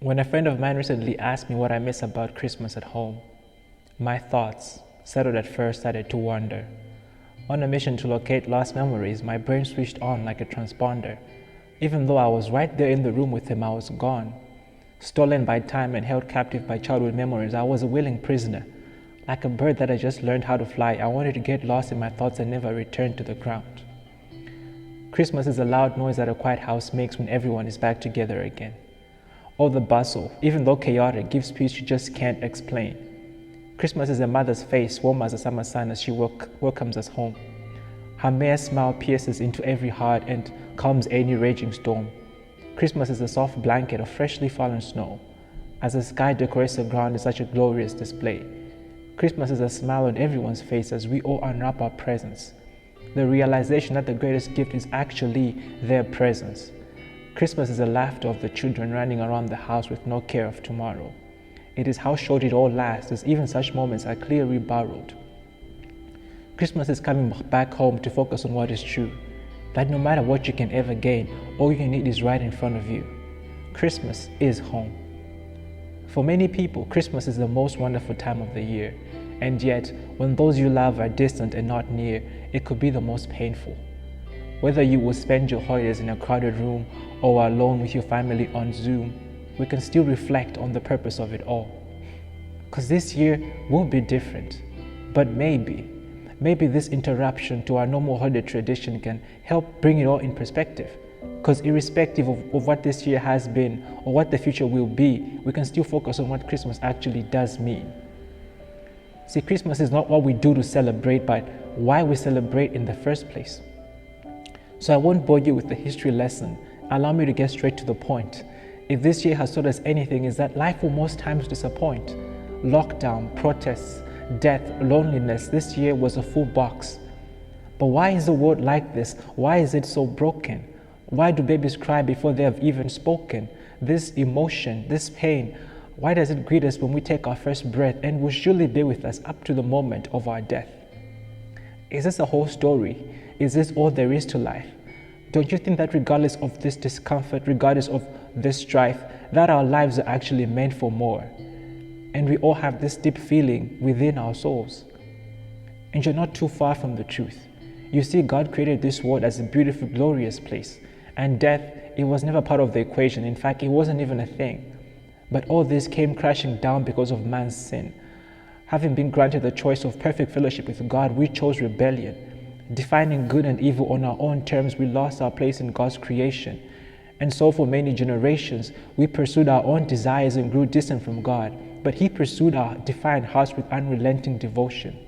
When a friend of mine recently asked me what I miss about Christmas at home, my thoughts, settled at first, started to wander. On a mission to locate lost memories, my brain switched on like a transponder. Even though I was right there in the room with him, I was gone. Stolen by time and held captive by childhood memories, I was a willing prisoner. Like a bird that had just learned how to fly, I wanted to get lost in my thoughts and never return to the ground. Christmas is a loud noise that a quiet house makes when everyone is back together again. All the bustle, even though chaotic, gives peace you just can't explain. Christmas is a mother's face, warm as a summer sun as she welcomes us home. Her mere smile pierces into every heart and calms any raging storm. Christmas is a soft blanket of freshly fallen snow, as the sky decorates the ground in such a glorious display. Christmas is a smile on everyone's face as we all unwrap our presents. The realization that the greatest gift is actually their presence. Christmas is the laughter of the children running around the house with no care of tomorrow. It is how short it all lasts, as even such moments are clearly borrowed. Christmas is coming back home to focus on what is true, that no matter what you can ever gain, all you need is right in front of you. Christmas is home. For many people, Christmas is the most wonderful time of the year, and yet, when those you love are distant and not near, it could be the most painful. Whether you will spend your holidays in a crowded room or alone with your family on Zoom, we can still reflect on the purpose of it all. Because this year will be different, but maybe this interruption to our normal holiday tradition can help bring it all in perspective. Because irrespective of what this year has been or what the future will be, we can still focus on what Christmas actually does mean. See, Christmas is not what we do to celebrate, but why we celebrate in the first place. So I won't bore you with the history lesson. Allow me to get straight to the point. If this year has taught us anything, is that life will most times disappoint. Lockdown, protests, death, loneliness, this year was a full box. But why is the world like this? Why is it so broken? Why do babies cry before they have even spoken? This emotion, this pain, why does it greet us when we take our first breath and will surely be with us up to the moment of our death? Is this a whole story? Is this all there is to life? Don't you think that regardless of this discomfort, regardless of this strife, that our lives are actually meant for more? And we all have this deep feeling within our souls. And you're not too far from the truth. You see, God created this world as a beautiful, glorious place. And death, it was never part of the equation. In fact, it wasn't even a thing. But all this came crashing down because of man's sin. Having been granted the choice of perfect fellowship with God, we chose rebellion. Defining good and evil on our own terms, we lost our place in God's creation. And so for many generations, we pursued our own desires and grew distant from God. But He pursued our defiant hearts with unrelenting devotion.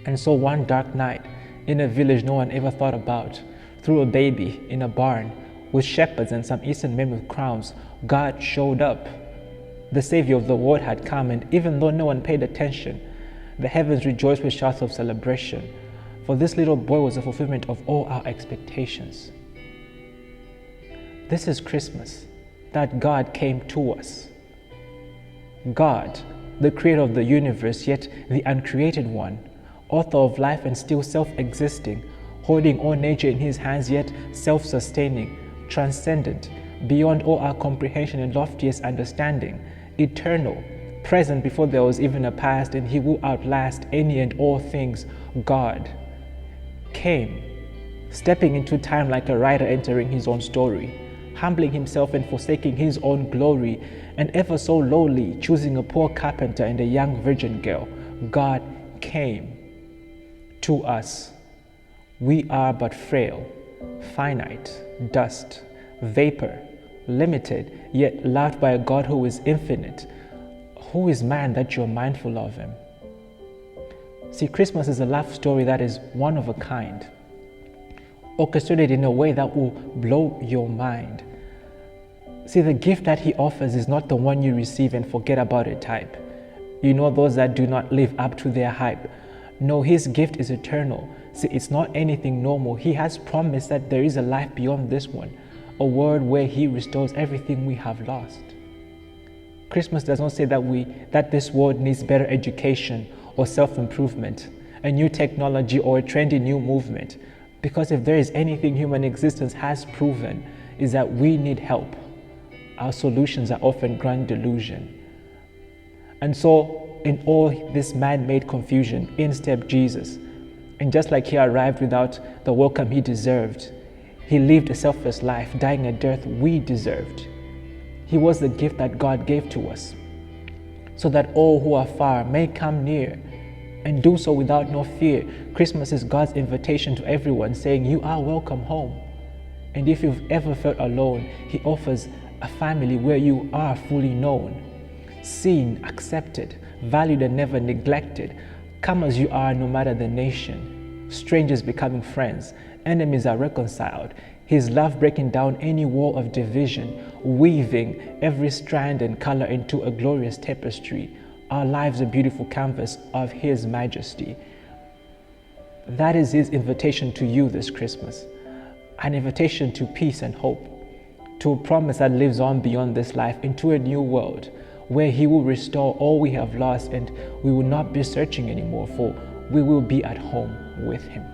And so one dark night, in a village no one ever thought about, through a baby in a barn, with shepherds and some Eastern men with crowns, God showed up. The Savior of the world had come, and even though no one paid attention, the heavens rejoiced with shouts of celebration. For this little boy was the fulfillment of all our expectations. This is Christmas, that God came to us. God, the creator of the universe, yet the uncreated one, author of life and still self-existing, holding all nature in His hands, yet self-sustaining, transcendent, beyond all our comprehension and loftiest understanding, eternal, present before there was even a past, and He will outlast any and all things. God came, stepping into time like a writer entering his own story, humbling Himself and forsaking His own glory, and ever so lowly choosing a poor carpenter and a young virgin girl. God came to us. We are but frail, finite, dust, vapor, limited, yet loved by a God who is infinite. Who is man that you're mindful of Him? See, Christmas is a love story that is one of a kind, orchestrated in a way that will blow your mind. See, the gift that He offers is not the one you receive and forget about it type. You know, those that do not live up to their hype. No, His gift is eternal. See, it's not anything normal. He has promised that there is a life beyond this one, a world where He restores everything we have lost. Christmas does not say that this world needs better education or self-improvement, a new technology or a trendy new movement. Because if there is anything human existence has proven, is that we need help. Our solutions are often grand delusion. And so, in all this man-made confusion, in stepped Jesus. And just like he arrived without the welcome he deserved, he lived a selfless life, dying a death we deserved. He was the gift that God gave to us, so that all who are far may come near, and do so without no fear. Christmas is God's invitation to everyone, saying, you are welcome home. And if you've ever felt alone, he offers a family where you are fully known, seen, accepted, valued, and never neglected. Come as you are, no matter the nation. Strangers becoming friends, enemies are reconciled. His love breaking down any wall of division, weaving every strand and color into a glorious tapestry. Our lives a beautiful canvas of his majesty. That is his invitation to you this Christmas. An invitation to peace and hope, to a promise that lives on beyond this life into a new world where he will restore all we have lost, and we will not be searching anymore, for we will be at home with him.